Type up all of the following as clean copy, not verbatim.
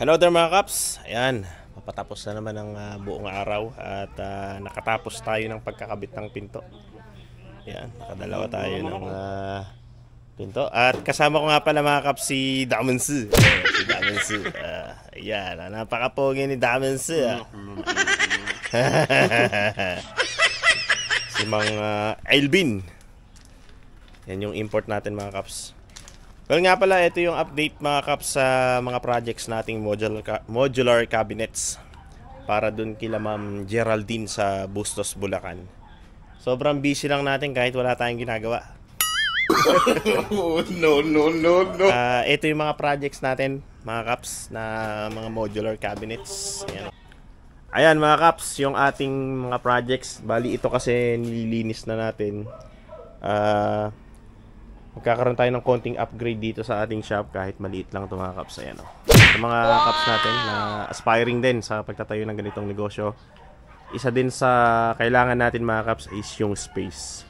Hello there mga kaps. Ayan, papatapos na naman ang buong araw at nakatapos tayo ng pagkakabit ng pinto. Ayan, nakadalawa tayo ng pinto. At kasama ko nga pala mga kaps si Damansu. Si Damansu. Ayan, napakapogi ni Damansu. Si Mang Elvin. Yan yung import natin mga kaps. Well nga pala, ito yung update mga kaps sa mga projects nating modular cabinets para dun kila Ma'am Geraldine sa Bustos, Bulacan. Sobrang busy lang natin kahit wala tayong ginagawa. No. Ito yung mga projects natin mga kaps na mga modular cabinets. Ayan mga kaps, yung ating mga projects. Bali ito kasi nililinis na natin. Magkakaroon tayo ng konting upgrade dito sa ating shop kahit maliit lang ito mga kaps. Ayan, sa mga kaps natin na aspiring din sa pagtatayo ng ganitong negosyo, isa din sa kailangan natin mga kaps is yung space.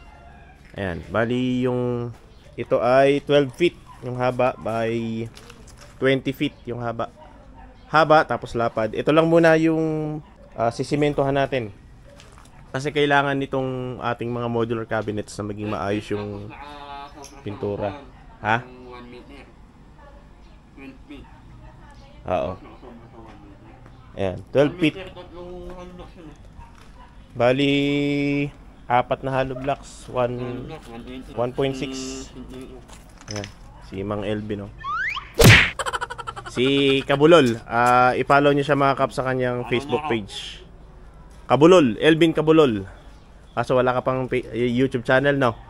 Ayan, bali yung ito ay 12 feet yung haba by 20 feet yung haba tapos lapad. Ito lang muna yung sisimentohan natin kasi kailangan nitong ating mga modular cabinets na maging maayos yung pintura. Ha? 1 meter. 12 feet. Oo. Ayan, 12 feet. Bali, 4 na hollow blocks. 1.6. Ayan, si Mang Elvin, no? Si Kabulol. I-follow nyo siya mga kap sa kanyang Facebook page. Kabulol, Elvin Kabulol. Kaso wala ka pang YouTube channel, no?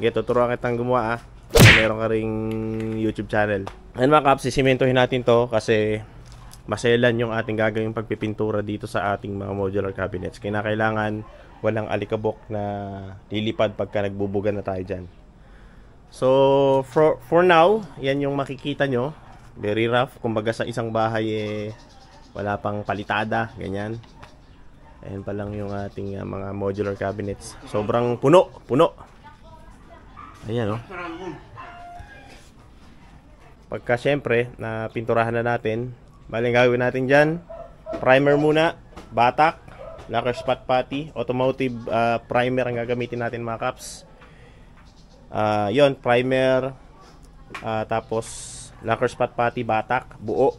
Tuturuan kitang gumawa meron ka ring YouTube channel. Ayun mga kaps, sisimentohin natin to kasi maselan yung ating gagawing pagpipintura dito sa ating mga modular cabinets. Kailangan walang alikabok na lilipad pagka nagbubuga na tayo dyan. So for now, yan yung makikita nyo. Very rough. Kumbaga sa isang bahay wala pang palitada, ganyan. Ayan pa lang yung ating mga modular cabinets. Sobrang puno. Ayan, no? Pagka syempre na pinturahan na natin, baling gagawin natin dyan, primer muna, batak, lacquer spot putty, automotive primer ang gagamitin natin mga kaps. Yon, primer, tapos lacquer spot putty, batak, buo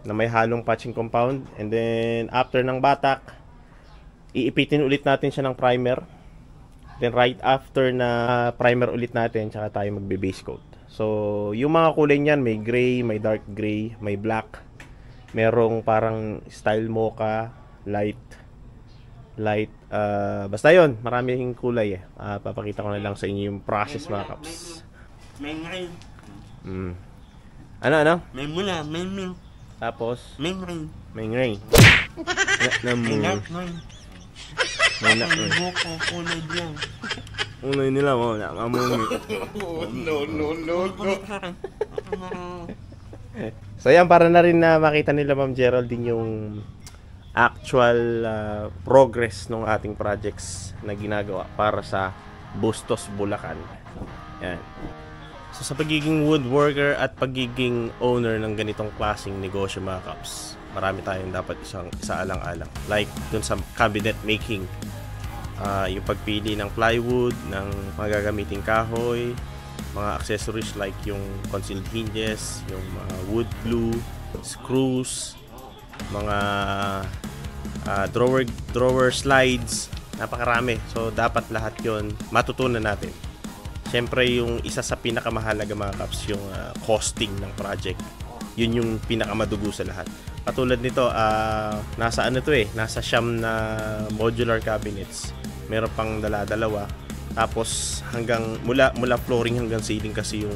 na may halong patching compound. And then after ng batak, iipitin ulit natin siya ng primer. Then right after na primer ulit natin, tsaka tayo magbe-base coat. So, yung mga kulay niyan, may gray, may dark gray, may black. Merong parang style mocha, light, basta yon, maraming kulay papakita ko na lang sa inyo yung process mga kaps. May gray. Ano? May mula, may milk. Tapos, May gray. may gray. May dark gray. May buko, kulay diyan. Unay nila mo, nakamomi. No. So yan, para na rin na makita nila Ma'am Geraldine yung actual progress ng ating projects na ginagawa para sa Bustos, Bulacan. Yan. So sa pagiging woodworker at pagiging owner ng ganitong klaseng negosyo mga kaps, marami tayong dapat isaalang-alang. Like dun sa cabinet making, yung pagpili ng plywood, ng magagamiting kahoy, mga accessories like yung concealed hinges, yung mga wood glue, screws, mga drawer slides, napakarami. So dapat lahat yon matutunan natin. Siyempre yung isa sa pinakamahalaga mga kaps, yung costing ng project. Yun yung pinakamadugo sa lahat. Katulad nito, nasa nasa siyam na modular cabinets. Meron pang dalawa. Tapos hanggang mula flooring hanggang ceiling kasi yung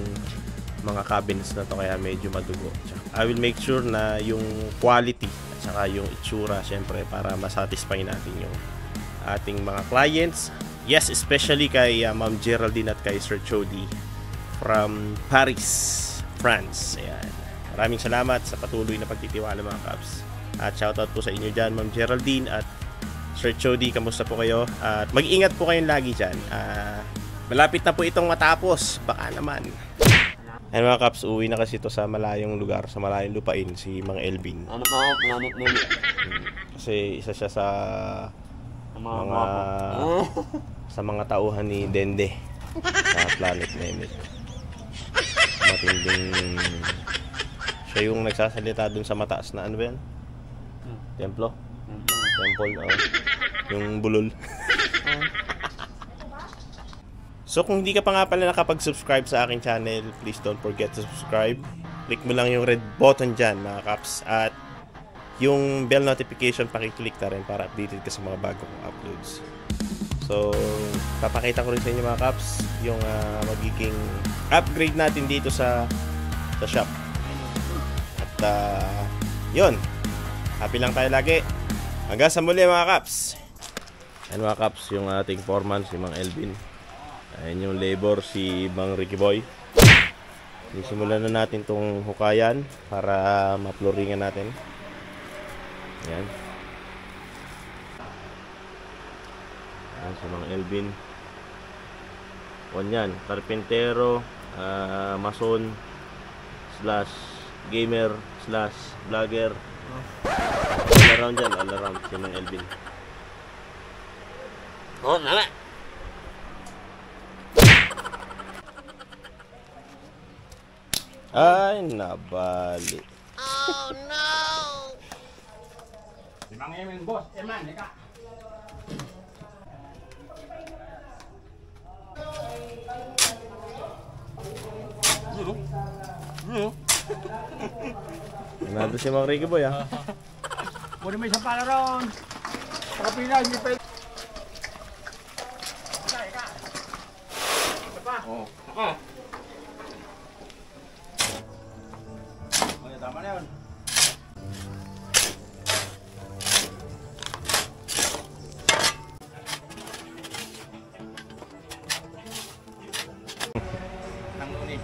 mga cabinets na to, kaya medyo madugo. I will make sure na yung quality at saka yung itsura syempre para masatisfy natin yung ating mga clients. Yes, especially kay Ma'am Geraldine at kay Sir Chody from Paris, France. Ayan. Maraming salamat sa patuloy na pagtitiwala mga kaps. At shoutout po sa inyo dyan, Ma'am Geraldine at Sir Chody, kamusta po kayo? At mag-ingat po kayong lagi dyan. Malapit na po itong matapos. Baka naman. Ayun mga Kaps, uwi na kasi ito sa malayong lugar, sa malayong lupain, si Mang Elvin. Ano pa ako, planet nila. Kasi isa siya sa Mga mga sa mga tauhan ni Dende sa Planet Nemec. Matinding siya yung nagsasalita dun sa mataas na ano ba yan? Templo? Temple, yung bulol. So kung hindi ka pa nga pala nakapag-subscribe sa aking channel, please don't forget to subscribe. Click mo lang yung red button dyan mga Kaps. At yung bell notification, pakiclick na rin para updated ka sa mga bagong uploads. So papakita ko rin sa inyo mga Kaps yung magiging upgrade natin dito sa shop. At yun, happy lang tayo lagi. Hanggang sa muli mga Kaps. Ayan mga Kaps, yung ating foreman si Mang Elvin. Ayan yung labor si Bang Ricky Boy. Simulan na natin tong hukayan para ma-flooringan natin. Ayan. Ayan si Mang Elvin. Yan, karpentero, mason, / gamer, / vlogger. All around dyan, all around si Mang Elvin. Oh, nala. Ay, nabali. Oh no! Mang Emin, boss. Eman, ika. Nandito si Mang Ricky Boy Pwede may isang pala ron. Pagkapilan, hindi pwede. Ika, ika. Ika pa. Oo. Ako. Okay, tama na yun. Nanguni.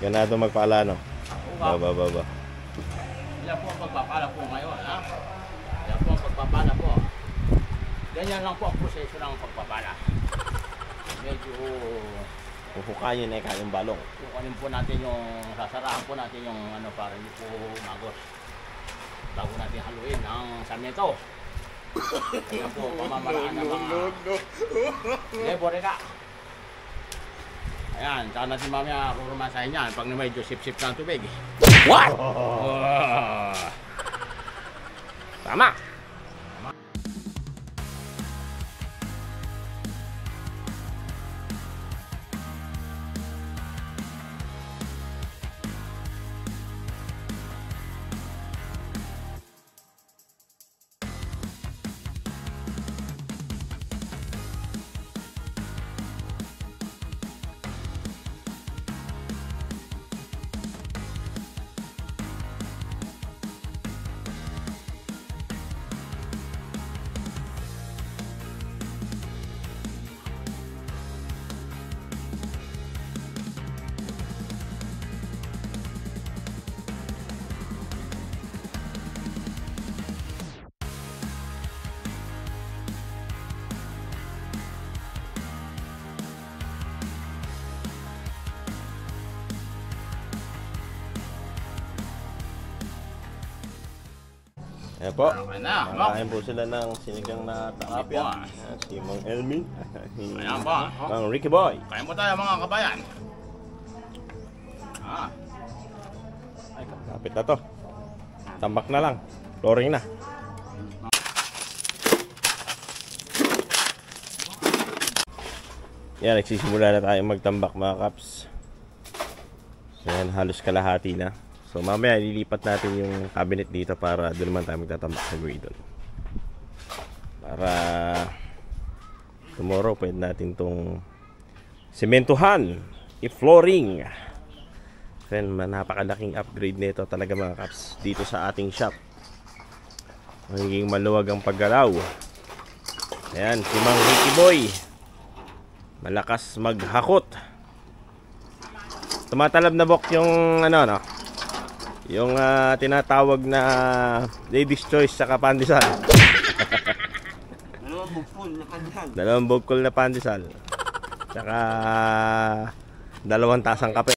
Ganado magpaala, no? Baba. Yan po ang pagpapala po ngayon, ha? Yan po ang pagpapala po. Ganyan lang po ang proseso ng pagpapala. Medyo Huhukayin na yung balong. kukunin po natin yung, sasarahan po natin yung ano para hindi po magos. Bago natin haluin ang samento. Yan po, pamamaraan ng mga... Bore ka. Ayan, saan natin mamaya kurumasahin yan pag medyo sip-sip ng tubig. What? Tama! Ayan po. Okay na, Nakain po sila ng sinigang na tilapia. Ayan Ayan, si Mang Elvin. Ayan po. Mang Ricky Boy. Kain po tayo mga kabayan. Ah. Ay, Kapit na to. Tambak na lang. Flooring na. Yan, nagsisimula na tayo magtambak mga Kaps. So yan, halos kalahati na. So mamaya lilipat natin yung cabinet dito para doon naman tayo magtatambak sa gradle. Para tomorrow pwede natin tong sementuhan, i-flooring. Then napakalaking upgrade nito talaga mga Kaps dito sa ating shop. Magiging maluwag ang paggalaw. Ayan, si Mang Ricky Boy. Malakas maghakot. Tumatalab na bok yung ano no. Yung tinatawag na ladies choice sa pandesal. Dalawang bukol na pandesal. Saka 2 tasang kape.